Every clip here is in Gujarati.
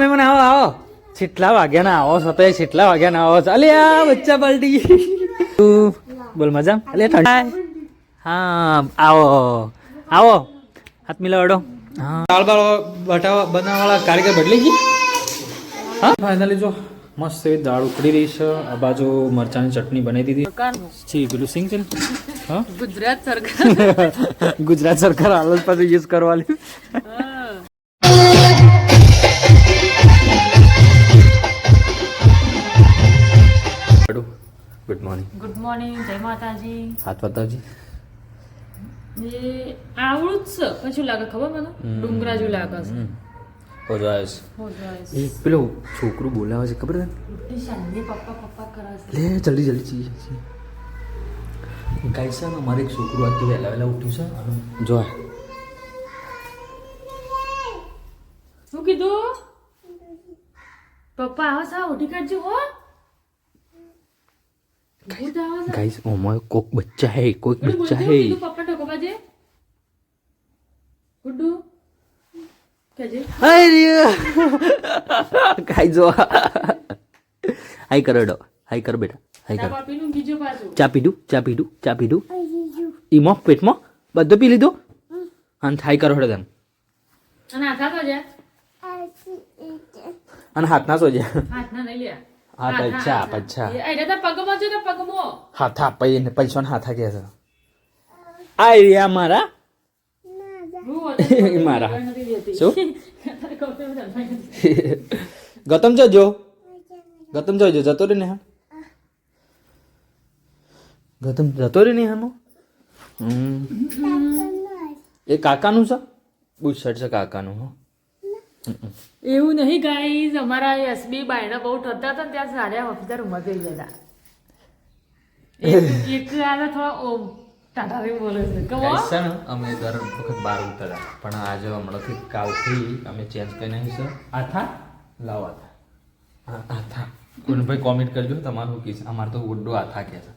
મહેમાન આવો આવો કેટલા વાગ્યા ના આવો છો તો કેટલા વાગ્યા ના આવો છો અલે આ બચ્ચા પલટી બોલ મજા અલે ઠંડા હા આવો આવો હાથ મિલાવડો હા દાળ બાળ બનાવવાળા કારીગર બદલી ગઈ હા ફાઇનલી જો મસ્ત એવી દાળ ઉકળી રહી છે આ બાજુ મરચાની ચટણી બનાવી દીધી પેલું સિંગ છે ને હા ગુજરાત સરકાર હાલ જ પાછું યુઝ કરવાની ગુડ મોર્નિંગ જય માતાજી હાથ બતાવજી આવડું જ છે પછી લાગે ખબર મને ડુંગરા જેવું લાગે છે એ પેલો છોકરું બોલાવે છે ખબર શાંતિ પપ્પા પપ્પા કરે છે લે જલ્દી જલ્દી ગાય છે ને અમારે એક છોકરું આજ તો વહેલા વહેલા ઉઠ્યું છે જો શું કીધું પપ્પા આવો સા ઉઠી કાઢજો હો ગાઈસ ઓમાં કોક બચ્ચા હે કોક બચ્ચા હે પપ્પા ટકો બાજે ગુડ્ડુ કેજે અરે ગાઈસ જો હાઈ કરો ડો હાઈ કર બેટા હાઈ કર પાપીનું બીજો પાછો ચા પીડું ઈમો પેટમાં બધું પી લીધું અને હાઈ કરો હડો તને અને હાથા તો જા અને હાથના સોજે હાથના લઈ લે હા પૈસા પૈસા આઈડા તા પગમાં જો તા પગમાં હાથા પૈસા હાથા કે છે આ એરિયા મારા મારા શું ગૌતમ જજો જતો રે ને ગૌતમ જતો રે ને હાનો એ કાકાનું છે બુશર્ટ છે કાકાનું હો એવું નહીં ગાઈઝ અમારા એસબી બાયણા બહુ ઠરતા હતા ને ત્યાં સારા ઓફિસર ઉમર થઈ જતા એક આને થોડા ઓમ ટાટાવી બોલે છે કમો છે ને અમે દર વખત બહાર ઉતરતા પણ આજે હમણાંથી કાલથી અમે ચેન્જ કરી નાખીશું આથા લાવ આથા કોઈ ભાઈ કોમેન્ટ કરજો તમારું કીશ અમારે તો ઉડ્ડો આથા કે છે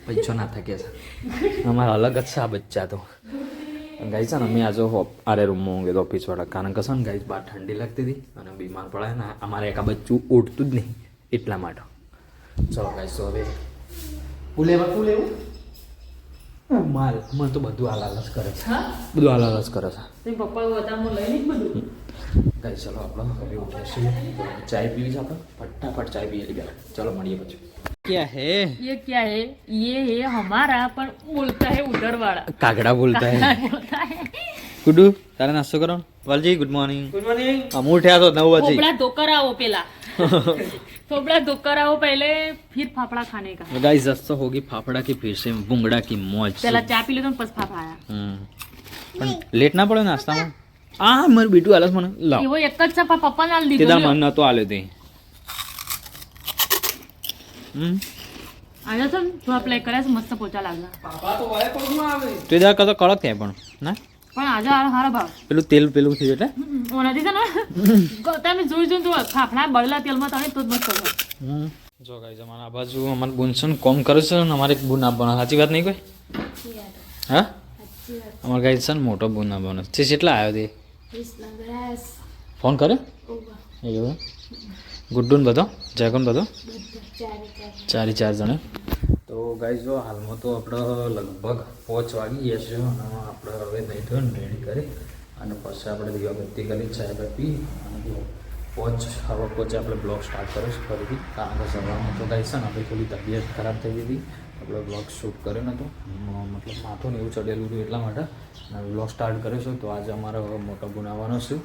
પૈસો નાથા કે છે અમારા અલગ જ છે આ બચ્ચા તો ગાઈસ ને અમે આજે આરે રૂમમાં ઊંઘે તો ઓફિસવાળા કારણ કે છે ને ગાઈસ બહાર ઠંડી લાગતી હતી અને બીમાર પડાય ને અમારે એકા બચ્ચું ઉઠતું જ નહીં એટલા માટે ચલો ગાઈસ તો હવે લેવું માલ મને તો બધું હાલાલસ કરે છે બધું હાલાલસ કરે છે તે પપ્પા વધામાં લઈ લીધું બધું ગાઈસ ચલો આપણે હવે ઉઠ્યા છીએ ચાય પીવી છે આપણે ફટાફટ ચાય પીએ ગયા ચલો મળીએ પછી क्या है ये क्या है ये है हमारा पर बोलता है उधर वाला कागड़ा बोलता है गुड्डू तारा नाश्तो करो वालजी गुड मॉर्निंग हम उठे तो 9 बजे थोबड़ा धोकर आओ पहला थोबड़ा धोकर आओ पहले फिर फाफड़ा खाने का गाइस दोस्तों होगी फाफड़ा की फिर से बुंगड़ा की मौज पहला चाय पी लो तो बस फाफड़ा आया પણ લેટ ના પડે નાસ્તામાં આ મારું બેટું આલસ મને લાવ એવો એક જ છે પપ્પા ના લીધો તેદા મન નતો આલ્યો તે આજે તો જો અપ્લાય કર્યા છે મસ્ત પોચા લાગ્યા પાપા તો વાય પગમાં આવે તેદા કતો કડક થાય પણ ના પણ આજે હારા ભાવ પેલું તેલ પેલું થઈ એટલે ઓનાથી છે ને તમે જોઈ તો ફાફડા બળેલા તેલમાં તને તો જ મસ્ત લાગે જો ગાઈસ અમારા આ બાજુ અમાર બુનસન કોમ કરે છે ને અમારે એક બુન આપવાનો સાચી વાત નહીં કોઈ હા અમાર ગાઈસ છે ને મોટો બુન આપવાનો છે કેટલા આવ્યો તે ફોન કરે એવું ગુડ્ડુન બધો જયકોન બધો 4 જણા તો ગાઈસ જો હાલમાં તો આપણે લગભગ 5 વાગી ગયા છે અને આપણે હવે નહીં થયો ને રેડી કરી અને પછી આપણે દીવાબત્તી કરી ચાય પી અને હવે પછી આપણે બ્લોગ સ્ટાર્ટ કર્યો છે ફરીથી કારણ કે સવારમાં તો ગાઈસ છે ને આપણી થોડી તબિયત ખરાબ થઈ ગઈ હતી આપણે બ્લોગ શૂટ કર્યો નહોતો મતલબ માથું ને એવું ચડેલું હતું એટલા માટે અને બ્લોગ સ્ટાર્ટ કર્યો છે તો આજે અમારે હવે મોટો બનાવવાનો છે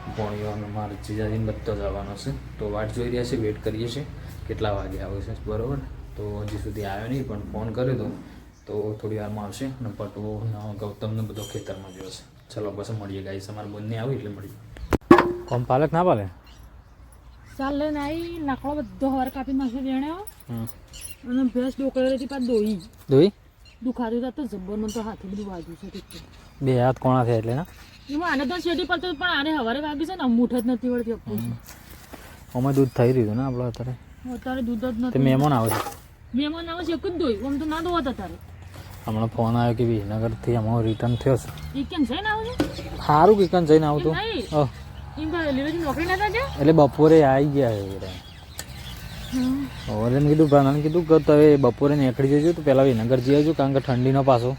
ભોણીઓ અને મારે જીજાજીને બધો જવાનો છે તો વાટ જોઈ રહ્યા છે વેઇટ કરીએ છીએ કેટલા વાગે આવે છે બરાબર તો હજી સુધી આવ્યો નહીં પણ ફોન કર્યો તો થોડી વારમાં આવશે અને પટવો ગૌતમને બધો ખેતરમાં જોશે ચલો પછી મળીએ ગાઈસ અમારે બંને આવી એટલે મળીએ કોમ પાલક ના પાલે ચાલ લઈને આવી લાકડો બધો હવાર કાપી નાખી દેણે અને ભેંસ ડોકરેથી પાછ દોઈ દુખાતું હતા તો જબ્બર મને તો હાથે બધું વાગ્યું છે બે હાથ કોણા થયા એટલે ના એમાં આને તો શેટી પડતો પણ આને હવારે વાગ્યું છે ને મૂઠ જ નથી વળતી આમાં દૂધ થઈ રહ્યું ને આપણે અત્યારે દૂધ જ નથી મહેમાન આવે છે મહેમાન આવે છે એક જ દોઈ આમ તો ના દોત અત્યારે હમણાં ફોન આવ્યો કે વિજયનગરથી અમારો રિટર્ન થયો છે એ કેમ જઈને આવે છે સારું કે જઈને આવતું એમ ભાઈ લીલોજી નોકરી નતા ગયા એટલે બપોરે આવી ગયા હવે મેં કીધું ભાણાને કીધું કે તમે બપોરે નીકળી જજો તો પહેલાં વિનગર જઈ આવજો કારણ કે ઠંડીનો પાછો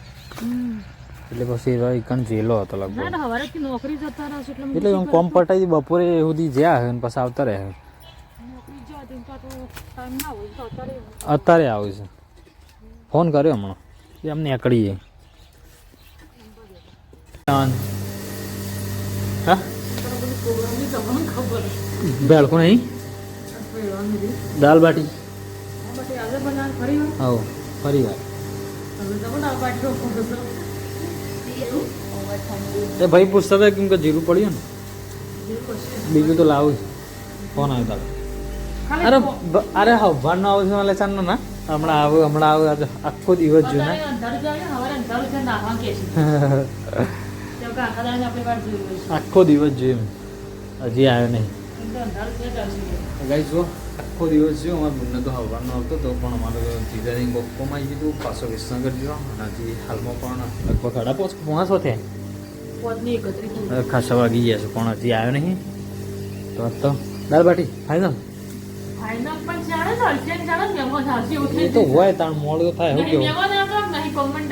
એટલે પછી એકણ જેલો હતો લગભગ ના હવારેથી નોકરી જતા રહેશે એટલે એટલે હું કોમ પટાઈ બપોરે સુધી જ્યાં હે ને પછી આવતા રહે નોકરી જતી તો ટાઈમ ના હોય તો અત્યારે આવે છે ફોન કર્યો હમણાં એ અમને નીકળીએ હા બેલકો નહીં દાલ બાટી આવો ફરી વાર એ ભાઈ પૂછતા હતા કેમ કે જીરું પડ્યું ને બીજું તો લાવું છે ફોન આવ્યો તારો અરે હવારનો આવું છે મારે ચાંદનો ના હમણાં આવું આજે આખો દિવસ જોયું ને આખો દિવસ જોયું હજી આવ્યો નહીં ગાઈ જો આખો દિવસ જો અમારા બુનને તો હવારનો આવતો હતો પણ અમારો જીજાની બપોરમાં આવી ગયું પાછો વિસનગર ગયો અને હજી હાલમાં પણ લગભગ 5:30 થયા ખાસા વાગી ગયા છે પણ હજી આવ્યો નહીં તો દાલ બાટી ફાઈનલ એ તો હોય તાણ મોડું થાય શું કેવું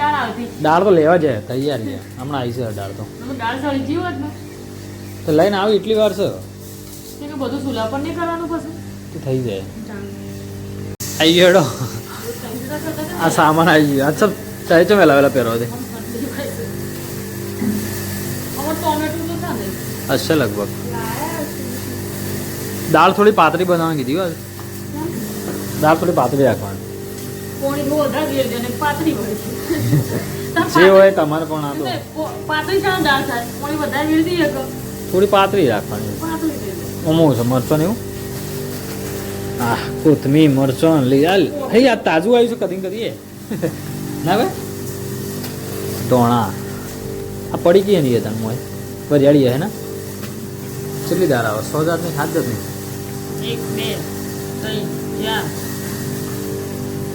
દાળ તો લેવા જાય તૈયાર છે હમણાં આવી છે દાળ તો લઈને આવી એટલી વાર છે બધું સુલા પર નહીં કરવાનું પછી તો થઈ જાય આવી ગયો આ સામાન આવી ગયો અચ્છા ચાય ચો વેલા વેલા પહેરવા દે હશે લગભગ દાળ થોડી પાતળી બનાવવાની કીધી હોય દાળ થોડી પાતળી રાખવાની જે હોય તમારે પણ આ તો થોડી પાતળી રાખવાની ઓમો છે મરચો ને એવું હા કોથમીર મરચો લઈ હાલ હઈ આ તાજું આવ્યું છે કદી કદી ના ભાઈ ધોણા આ પડી ગઈ નહીં તને મોય વરિયાળી હે ને કેટલી દાળ આવે 100 જાતની 7 જાતની 1 2 3 4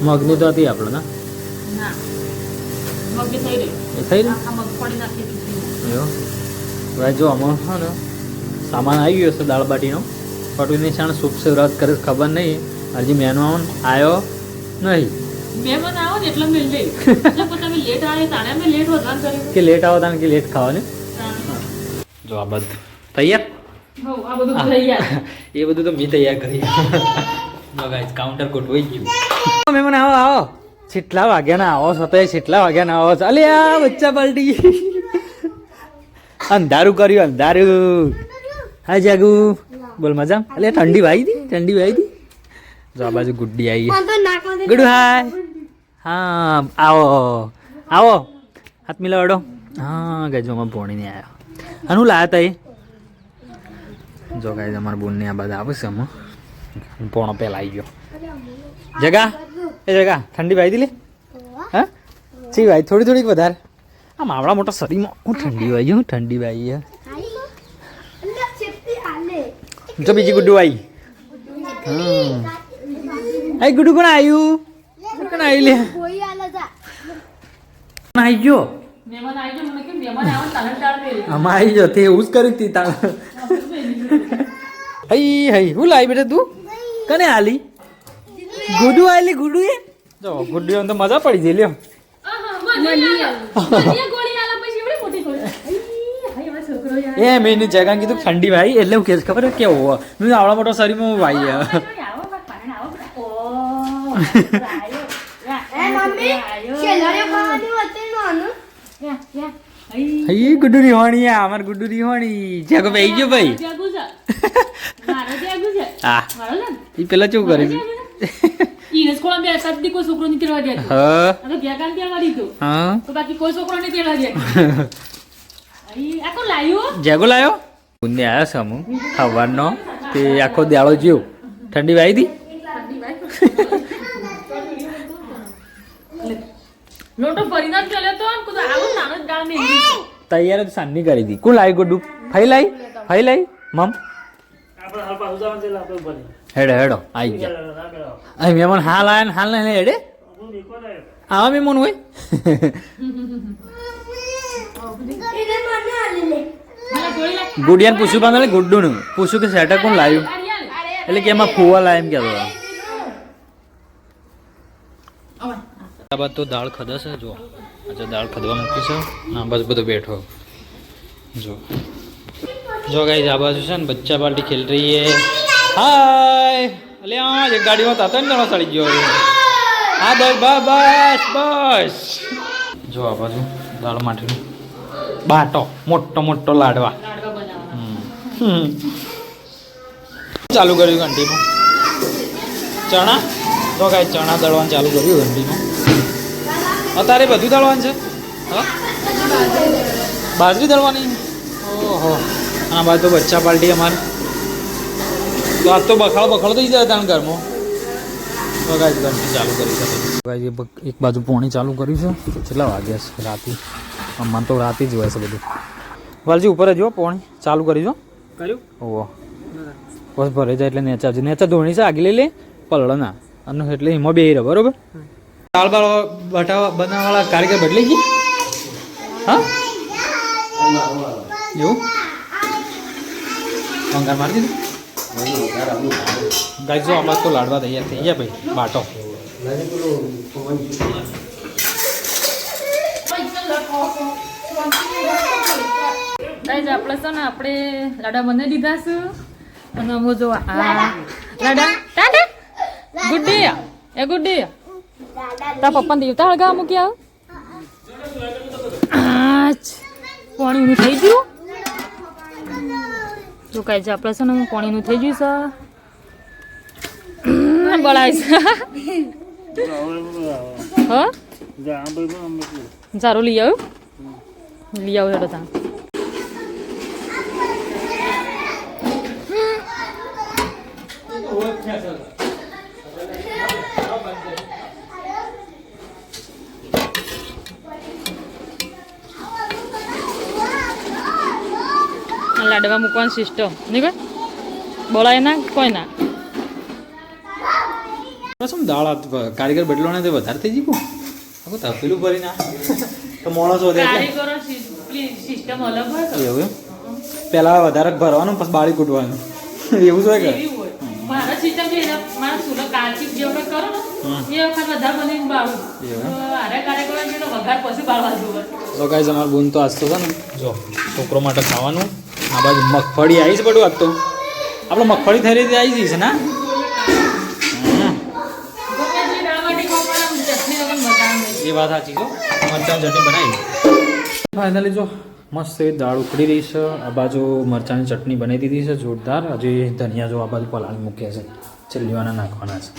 મગની તો હતી આપણે ના મગની થઈ રહી એ થઈ રહી આ મગફળી નાખી એવું ભાઈ જો આમાં હા ને સામાન આવી ગયો છે દાળ બાટીનો પટુની શાણ શુભ શિવરાત કરે ખબર નહીં હજી મહેમાન આવ્યો નહીં મહેમાન આવો ને એટલે મેલ જઈ એટલે તમે લેટ આવે તાણે અમે લેટ વધવાનું કર્યું કે લેટ આવો તાણે કે લેટ ખાવા ને જો આ બધું તૈયાર હો આ બધું તૈયાર એ બધું તો મેં તૈયાર કરી ગાઈસ કાઉન્ટર ગોઠવાઈ ગયું મહેમાન આવો આવો કેટલા વાગ્યાના આવો સતાય કેટલા વાગ્યાના આવો અલે આ બચ્ચા પલટી અંધારું કર્યું અંધારું હા જાગુ બોલ મજા અલે ઠંડી વાઈ હતી જો આ બાજુ ગુડ્ડી આવી ગુડ હાય હા આવો હાથ મિલાવડો હા ગાય જો અમારા ભોણી ને આવ્યો અને હું લાયા તા એ જો ગાય અમારા બોન ને આ બાજુ આવે છે અમે પોણો પહેલા આવી ગયો જગા ઠંડી વાઈ લે હા ચી વાઈ થોડી વધારે આમ આવડા મોટા શરીરમાં હું ઠંડી વાઈ જો બીજી ગુડ્ડુ આવી હા ગુડ્ડુ કોણ આવ્યું લે આવી ગયો મહેમાન આવી ગયો મને કે મહેમાન આવો તાણે ટાળ દે આમાં આવી ગયો તે એવું જ કર્યું તી તાણ હઈ હું લાવી બેટા તું કને આલી ગુડુ આલી ગુડુ એ જો ગુડુ તો મજા પડી જઈ લ્યો એ મેં એની જગા કીધું ઠંડી ભાઈ એટલે હું કે ખબર કેવું મેં આવડા મોટો શરીરમાં હું ભાઈ હઈ ગુડુ રીવાણી અમાર ગુડુ રીવાણી જાગો બેહી ગયો ભાઈ હા ઈ પેલા શું કરે છે ઈરસ કોળા બે સદ્દી કોઈ છોકરો ની તેડવા દે હા તો ગયા કાન તેડવા દીધો હા તો બાકી કોઈ છોકરો ની તેડવા દે આઈ આ કો લાયો જાગો લાયો બુંદે આયા છે અમુ ખાવાનો તે આખો દાળો જીવ ઠંડી વાઈ દી લોટો ભરીને જ ગયો તો કુદ આવો નાનો દાળ મે તૈયાર જ સાંની કરી દી કોણ લાવી ગોડું ફઈ લાઈ મમ આપણે હાલ પાછું જવાનું છે આપણે બની હેડો આવી ગયા અહીં મહેમાન હાલ આયા ને હાલ નહીં હેડે હું નીકો ને આવા મહેમાન હોય ગુડિયાને પૂછ્યું પામે ગુડ્ડુનું પૂછ્યું કે સેટર કોણ લાવ્યું એટલે કે એમાં ફુવા લાય એમ કહેતો આ બાદ તો દાળ ખદશે જો અચ્છા દાળ ખદવા મૂકી છે ના બસ બધો બેઠો જો ગાઈસ આ બાજુ છે ને બચ્ચા પાર્ટી ખેલ રહી હે હાય અલે આ એક ગાડીમાં તાતો ને જણો ચડી ગયો હા બસ બસ બસ જો આ બાજુ દાળ માટેનું બાટો મોટો લાડવા ચાલુ કર્યું ઘંટીમાં ચણા તો કાંઈ ચણા દળવાનું ચાલુ કર્યું ઘંટીમાં અત્યારે બધું દળવાનું છે હા બાજરી દળવાની ઓહો આ બાજુ તો બચ્ચા પાર્ટી અમારે તો આજ તો બખાડો થઈ જાય તાણ ઘરમાં તો કાંઈ ઘંટી ચાલુ કરી શકે કાંઈ એક બાજુ પોણી ચાલુ કર્યું છે કેટલા વાગ્યા છે રાતે મને તો રાતે જ હોય છે બધું વાલજી ઉપર જ જો પોણી ચાલુ કરી જો કર્યું ઓહો બસ ભરે જાય એટલે નેચા ધોણી છે આગી લઈ લે પલળો ના અને એટલે એમાં બે રહે બરોબર દાળ બાળ બટાવા બનાવવાળા કારીગર બદલાઈ ગઈ હા એવું અંગાર મારી દીધું ગાય જો આમાં તો લાડવા તૈયાર થઈ ગયા ભાઈ બાટો આપણે છે ને આપણે લાડા બનાવી દીધા છે અને હું જો આ લાડા ટાટા ગુડ્ડી એ ગુડ્ડી તા પપ્પા દેવતા હળગા મૂક્યા આચ પાણીનું થઈ ગયું જો કાંઈ છે આપણે છે ને પાણીનું થઈ ગયું છે બળાય છે હા સારું લઈ આવ્યો હેડો તા લાડવા મૂકવાની સિસ્ટમ નહીં કોઈ બોલાય ના કોઈ ના શું દાળ કારીગર બદલો ને તે વધારે થઈ ગયું આખું તપેલું ભરી ના તો માણસો સિસ્ટમ અલગ હોય એવું એમ પેલા વધારે ભરવાનું પછી બાળી કૂટવાનું એવું જ હોય કે મારા સિસ્ટમ છે મારા સુલો કાચી જે વખત કરો ને એ વખત વધારે બનીને બાળું આરે કાર્યક્રમ છે તો વઘાર પછી બાળવા જોવે તો ગાઈસ અમાર બૂન તો આજ તો છે ને જો છોકરો માટે ખાવાનું આ બાજુ મગફળી આવી છે બધું આજ તો આપણે મગફળી થઈ રહી આવી જઈ છે ના એ વાત સાચી જો મરચાં ચટણી બનાવી ફાઇનલી જો મસ્ત એ દાળ ઉકળી રહી છે આ બાજુ મરચાંની ચટણી બનાવી દીધી છે જોરદાર હજી ધનિયા જો આ બાજુ પલાળી મૂક્યા છે ચીલીવાના નાખવાના છે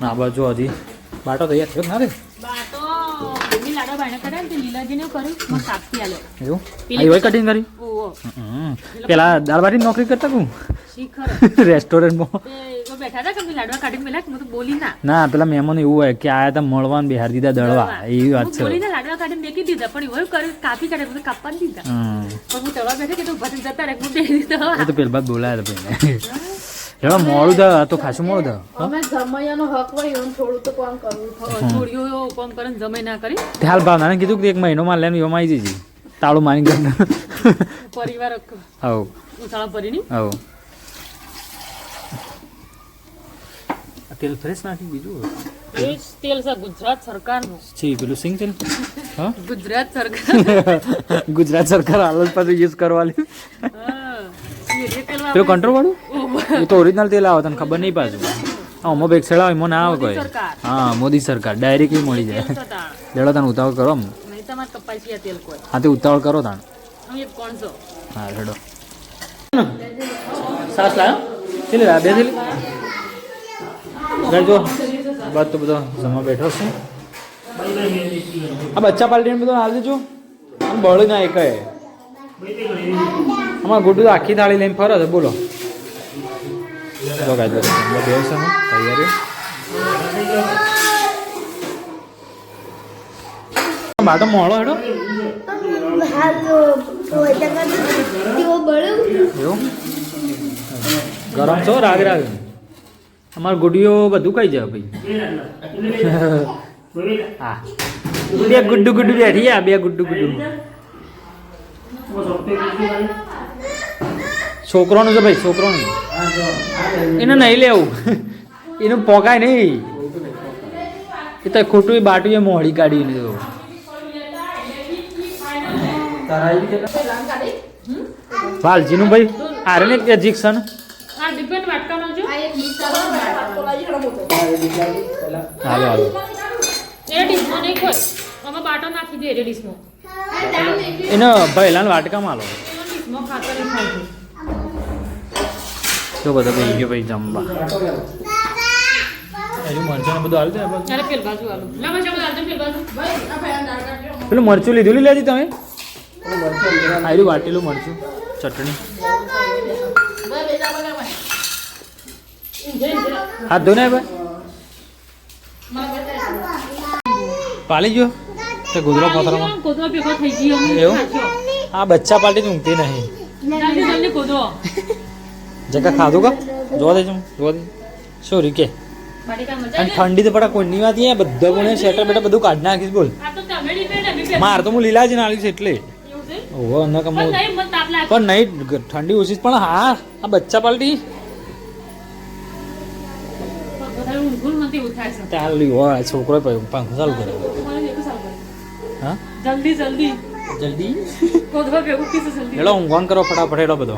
આ બાજુ હજી બાટો તૈયાર થયો ના રે એવું આવી કટિંગ કરી પેલા દાળ બાટી નોકરી કરતા કું રેસ્ટોરન્ટમાં ના પેલા મહેમાન એવું હોય કે આયા તા મળવાનું બિહાર દીધા દળવા એવી વાત છે તો પેલા બાદ બોલાયા હતા પેલા મોડું થયું તો ખાસું મોડું થયું હાલ ભાવના કીધું કે એક મહિનો માં લઈને એમાં આવી જઈએ તાળું મારી ગયું પરિવાર આવ ઉસાળા ભરીની આવ તેલ ફ્રેશ નાખી બીજું તેલ છે ગુજરાત સરકારનું છી પેલું સિંગ તેલ હા ગુજરાત સરકાર ગુજરાત સરકાર હાલ પાછું યુઝ કરવાની પેલું કંટ્રોલ વાળું એ તો ઓરિજિનલ તેલ આવે તને ખબર નહીં પાછું આમાં બેગ આવે એમાં ના આવે કોઈ હા મોદી સરકાર ડાયરેક્ટલી મળી જાય લેડો તને ઉતાવળ કરો હા તે ઉતાવળ કરો તાણ હા રેડો સાસ લાયો ચલે બે થેલી જો બાદ તો બધો જમા બેઠો છે આ બચ્ચા પાર્ટીને બધું હાલ દેજો આમ બળ ના એક અમારા ગુડ્ડુ આખી થાળી લઈને ફરે છે બોલો તો કાંઈ બેસ તૈયારી બાટો મોડો હેડો એવું ગરમ છો રાગ રાગ અમારે ગુડીઓ બધું કઈ જાય ભાઈ હા બે ગુડ્ડુ બેઠી બે ગુડ્ડુ છોકરોનું છે ભાઈ, છોકરોનું. એને નહીં લેવું, એનું પોકાય નહીં. એ તો ખોટું બાટું એ મોડી કાઢી લીધું. વાલજીનું ભાઈ આરે ને એજિક્શન આ ડિપેન્ડ વાટકામાં જો હાલો હાલો. એ ડીશમાં નહીં કોઈ આમાં બાટો નાખી દે ડીશમાં એને ભૈલાને વાટકામાં હાલો. ડીશમાં ખાતર નહીં ખાતું શું બધા ભાઈ ગયો ભાઈ જમવા. હજુ મરચું ને બધું હાલ છે. અરે પેલ બાજુ આલો લગા છે બધા પેલ બાજુ પેલું મરચું લીધું લેજી તમે. આયરું વાટેલું મરચું ચટણી. હાથ ધોને ભાઈ પાલી ગયો તે ગોદરા પોતરામાં. કોદરો ભેગો થઈ ગયો એવું? આ બચ્ચા પાલટી તો ઊંઘતી નહીં. જલ્દી જલ્દી કોદરો જગા ખાધું કા જોવા દેજો જોવા દે. શું રીકે બાડી કા મજા અને ઠંડી તો પડા કોઈની વાત નહીં. બધા કોને શેટર બેટા બધું કાઢી નાખીશ બોલ. આ તો તમે ડિપેન્ડ અમે માર તો હું લીલા જ નાલી છે એટલે એવું છે ઓહો ન કમો પણ નહીં મત તાપ લાગે પણ નહીં ઠંડી ઓછી છે. પણ હા આ બચ્ચા પાલટી બધા ઊંઘું નથી ઉઠાય છે ચાલી હોય છોકરો પંખો ચાલુ કરે. મને દેખો સાલ કરે હા જલ્દી જલ્દી જલ્દી કોદરો ભેગું કીધું જલ્દી એડો ઊંઘવાન કરો ફટાફટ એડો બધો.